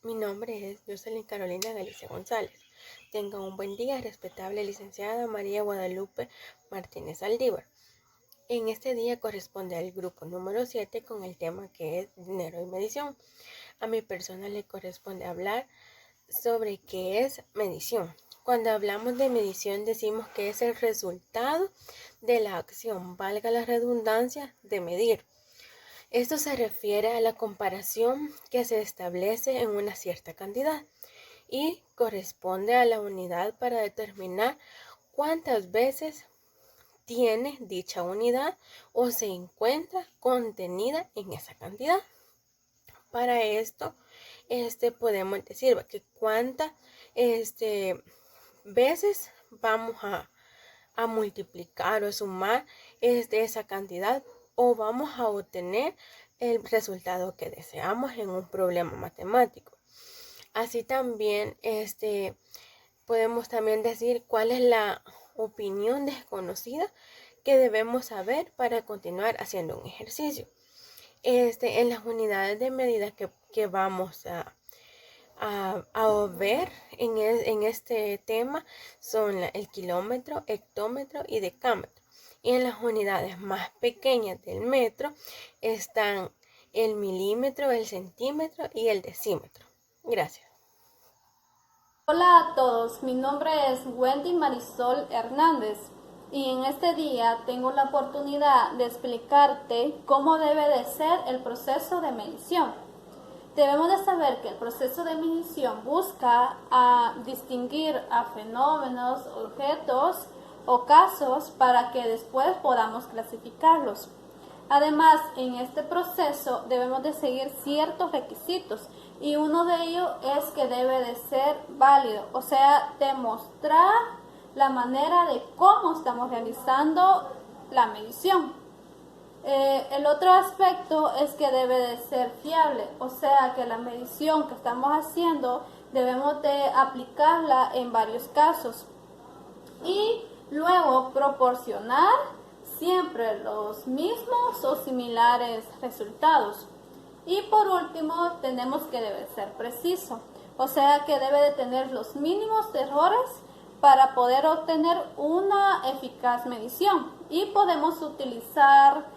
Mi nombre es Jocelyn Carolina Galicia González. Tenga un buen día, respetable licenciada María Guadalupe Martínez Aldívar. En este día corresponde al grupo número 7 con el tema que es dinero y medición. A mi persona le corresponde hablar sobre qué es medición. Cuando hablamos de medición decimos que es el resultado de la acción, valga la redundancia, de medir. Esto se refiere a la comparación que se establece en una cierta cantidad y corresponde a la unidad para determinar cuántas veces tiene dicha unidad o se encuentra contenida en esa cantidad. Para esto, podemos decir que cuántas veces vamos a multiplicar o sumar esa cantidad o vamos a obtener el resultado que deseamos en un problema matemático. Así también podemos también decir cuál es la opinión desconocida que debemos saber para continuar haciendo un ejercicio. En las unidades de medida que vamos a ver en este tema son el kilómetro, hectómetro y decámetro. Y en las unidades más pequeñas del metro están el milímetro, el centímetro y el decímetro. Gracias. Hola a todos, mi nombre es Wendy Marisol Hernández y en este día tengo la oportunidad de explicarte cómo debe de ser el proceso de medición. Debemos de saber que el proceso de medición busca distinguir a fenómenos, objetos o casos para que después podamos clasificarlos. Además, en este proceso debemos de seguir ciertos requisitos y uno de ellos es que debe de ser válido, o sea, demostrar la manera de cómo estamos realizando la medición. El otro aspecto es que debe de ser fiable, o sea que la medición que estamos haciendo debemos de aplicarla en varios casos y luego proporcionar siempre los mismos o similares resultados. Y por último tenemos que debe ser preciso, o sea que debe de tener los mínimos errores para poder obtener una eficaz medición. Y podemos utilizar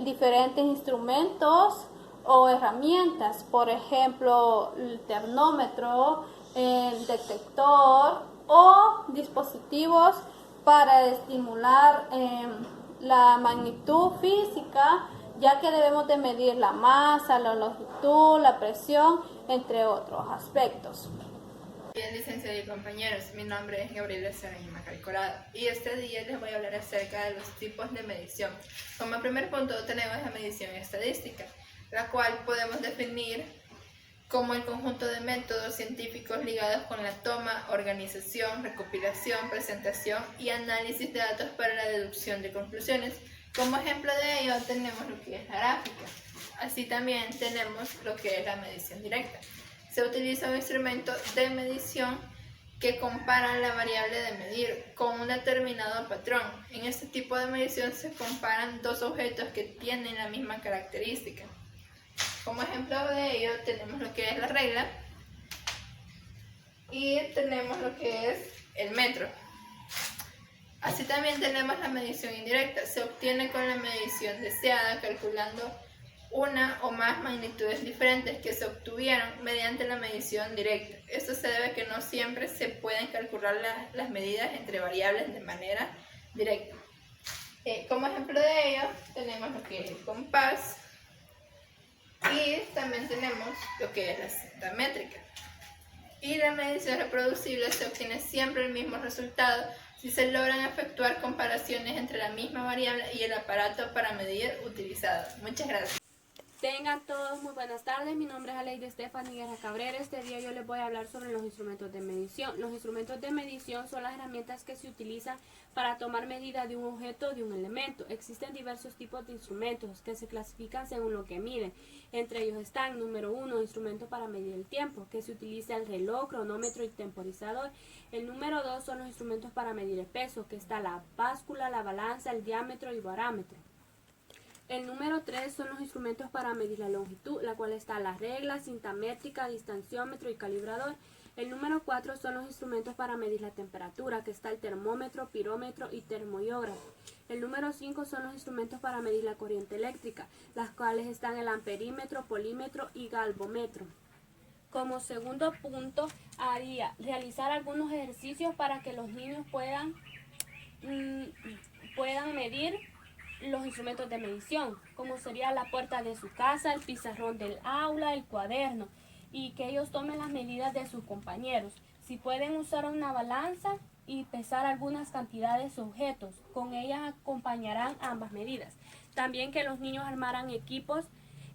diferentes instrumentos o herramientas, por ejemplo el termómetro, el detector o dispositivos para estimular la magnitud física, ya que debemos de medir la masa, la longitud, la presión, entre otros aspectos. Bien, licenciado y compañeros, mi nombre es Gabriela Sarañima Calcorado y este día les voy a hablar acerca de los tipos de medición. Como primer punto tenemos la medición estadística, la cual podemos definir como el conjunto de métodos científicos ligados con la toma, organización, recopilación, presentación y análisis de datos para la deducción de conclusiones. Como ejemplo de ello tenemos lo que es la gráfica. Así también tenemos lo que es la medición directa. Se utiliza un instrumento de medición que compara la variable de medir con un determinado patrón. En este tipo de medición se comparan dos objetos que tienen la misma característica. Como ejemplo de ello tenemos lo que es la regla y tenemos lo que es el metro. Así también tenemos la medición indirecta. Se obtiene con la medición deseada calculando una o más magnitudes diferentes que se obtuvieron mediante la medición directa. Esto se debe a que no siempre se pueden calcular las medidas entre variables de manera directa. Como ejemplo de ello tenemos lo que es el compás y también tenemos lo que es la cinta métrica. Y la medición reproducible se obtiene siempre el mismo resultado si se logran efectuar comparaciones entre la misma variable y el aparato para medir utilizado. Muchas gracias. Tengan todos muy buenas tardes, mi nombre es Aleide Stephanie Guerra Cabrera. Este día yo les voy a hablar sobre los instrumentos de medición. Los instrumentos de medición son las herramientas que se utilizan para tomar medida de un objeto o de un elemento. Existen diversos tipos de instrumentos que se clasifican según lo que miden. Entre ellos están, número 1, instrumento para medir el tiempo, que se utiliza el reloj, cronómetro y temporizador. El número 2 son los instrumentos para medir el peso, que está la báscula, la balanza, el diámetro y barómetro. El número 3 son los instrumentos para medir la longitud, la cual está la regla, cinta métrica, distanciómetro y calibrador. El número 4 son los instrumentos para medir la temperatura, que está el termómetro, pirómetro y termoiógrafo. El número 5 son los instrumentos para medir la corriente eléctrica, las cuales están el amperímetro, polímetro y galvómetro. Como segundo punto, haría realizar algunos ejercicios para que los niños puedan medir los instrumentos de medición, como sería la puerta de su casa, el pizarrón del aula, el cuaderno, y que ellos tomen las medidas de sus compañeros. Si pueden usar una balanza y pesar algunas cantidades o objetos, con ellas acompañarán ambas medidas. También que los niños armaran equipos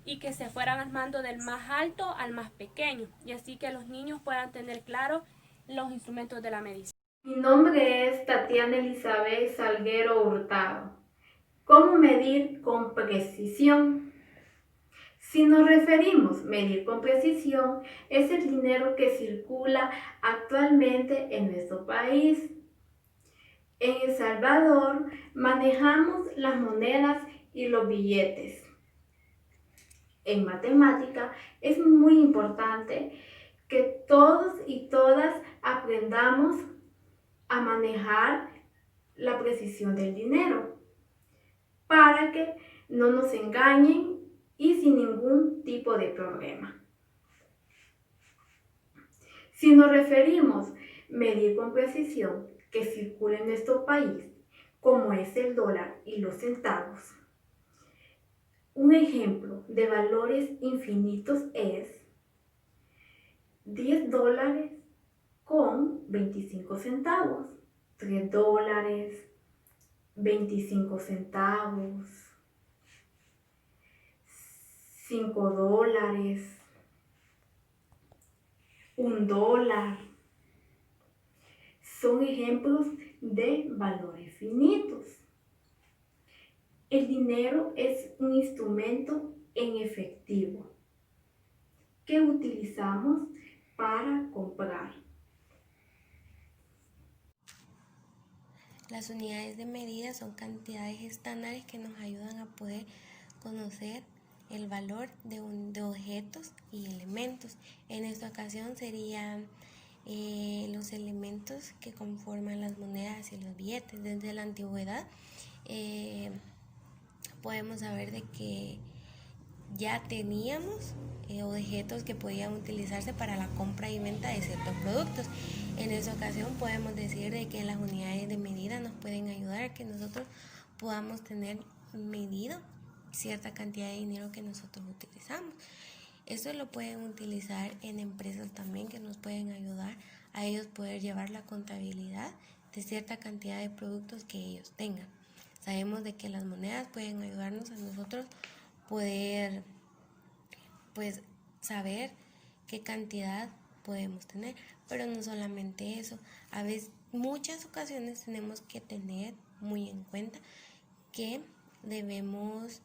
y que se fueran armando del más alto al más pequeño, y así que los niños puedan tener claro los instrumentos de la medición. Mi nombre es Tatiana Elizabeth Salguero Hurtado. ¿Cómo medir con precisión? Si nos referimos a medir con precisión, es el dinero que circula actualmente en nuestro país. En El Salvador manejamos las monedas y los billetes. En matemática es muy importante que todos y todas aprendamos a manejar la precisión del dinero para que no nos engañen y sin ningún tipo de problema. Si nos referimos a medir con precisión que circula en nuestro país, como es el dólar y los centavos, un ejemplo de valores infinitos es 10 dólares con 25 centavos, 3 dólares, 25 centavos, 5 dólares, 1 dólar. Son ejemplos de valores finitos. El dinero es un instrumento en efectivo que utilizamos para comprar. Las unidades de medida son cantidades estándares que nos ayudan a poder conocer el valor de objetos y elementos. En esta ocasión serían los elementos que conforman las monedas y los billetes. Desde la antigüedad podemos saber de que ya teníamos objetos que podían utilizarse para la compra y venta de ciertos productos. En esta ocasión podemos decir de que las unidades de medida nos pueden ayudar a que nosotros podamos tener medido cierta cantidad de dinero que nosotros utilizamos. Esto lo pueden utilizar en empresas también, que nos pueden ayudar a ellos poder llevar la contabilidad de cierta cantidad de productos que ellos tengan. Sabemos de que las monedas pueden ayudarnos a nosotros poder saber qué cantidad podemos tener, pero no solamente eso. A veces, muchas ocasiones tenemos que tener muy en cuenta que debemos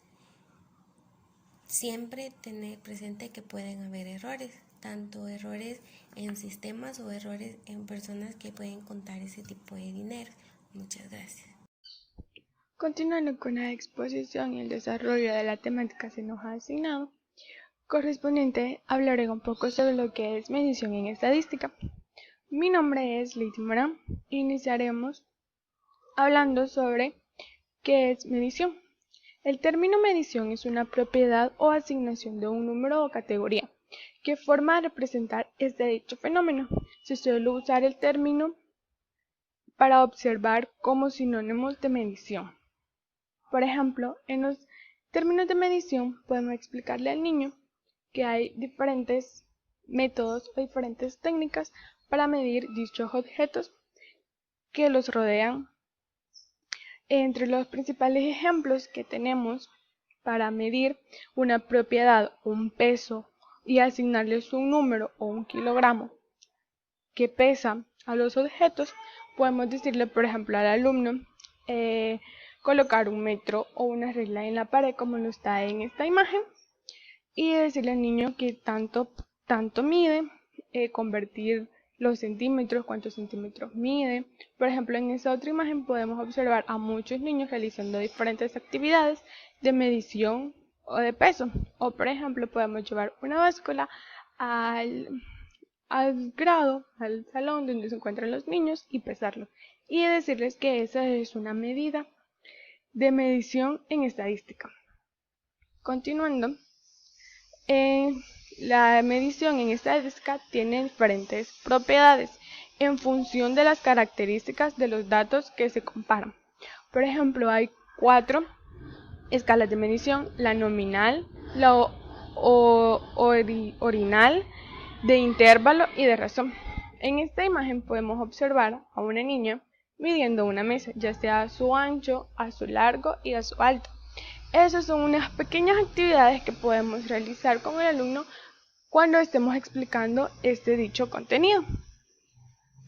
siempre tener presente que pueden haber errores, tanto errores en sistemas o errores en personas que pueden contar ese tipo de dinero. Muchas gracias. Continuando con la exposición y el desarrollo de la temática que se nos ha asignado, correspondiente hablaré un poco sobre lo que es medición en estadística. Mi nombre es Lady Morán. Iniciaremos hablando sobre qué es medición. El término medición es una propiedad o asignación de un número o categoría que forma a representar este dicho fenómeno. Se suele usar el término para observar como sinónimos de medición. Por ejemplo, en los términos de medición podemos explicarle al niño que hay diferentes métodos o diferentes técnicas para medir dichos objetos que los rodean. Entre los principales ejemplos que tenemos para medir una propiedad, un peso, y asignarles un número o un kilogramo que pesa a los objetos, podemos decirle, por ejemplo, al alumno colocar un metro o una regla en la pared como lo está en esta imagen y decirle al niño que tanto mide, convertir los centímetros, cuántos centímetros mide. Por ejemplo, en esa otra imagen podemos observar a muchos niños realizando diferentes actividades de medición o de peso. O por ejemplo, podemos llevar una báscula al grado, al salón donde se encuentran los niños y pesarlos. Y decirles que esa es una medida de medición en estadística. Continuando, la medición en estadística tiene diferentes propiedades en función de las características de los datos que se comparan. Por ejemplo, hay 4 escalas de medición: la nominal, la ordinal, de intervalo y de razón. En esta imagen podemos observar a una niña midiendo una mesa, ya sea a su ancho, a su largo y a su alto. Esas son unas pequeñas actividades que podemos realizar con el alumno cuando estemos explicando este dicho contenido.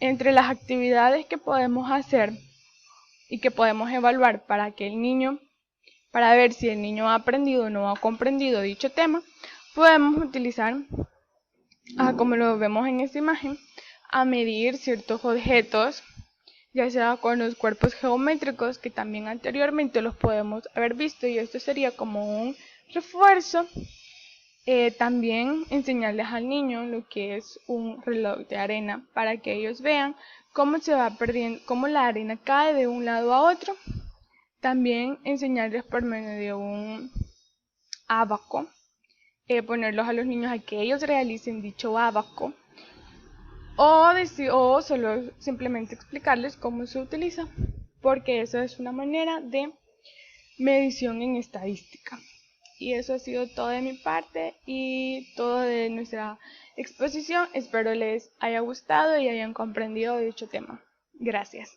Entre las actividades que podemos hacer y que podemos evaluar para ver si el niño ha aprendido o no ha comprendido dicho tema, podemos utilizar, como lo vemos en esta imagen, a medir ciertos objetos, ya sea con los cuerpos geométricos, que también anteriormente los podemos haber visto, y esto sería como un refuerzo. También enseñarles al niño lo que es un reloj de arena, para que ellos vean cómo se va perdiendo, cómo la arena cae de un lado a otro. También enseñarles por medio de un ábaco, ponerlos a los niños a que ellos realicen dicho ábaco, o solo simplemente explicarles cómo se utiliza, porque eso es una manera de medición en estadística. Y eso ha sido todo de mi parte y todo de nuestra exposición. Espero les haya gustado y hayan comprendido dicho tema. Gracias.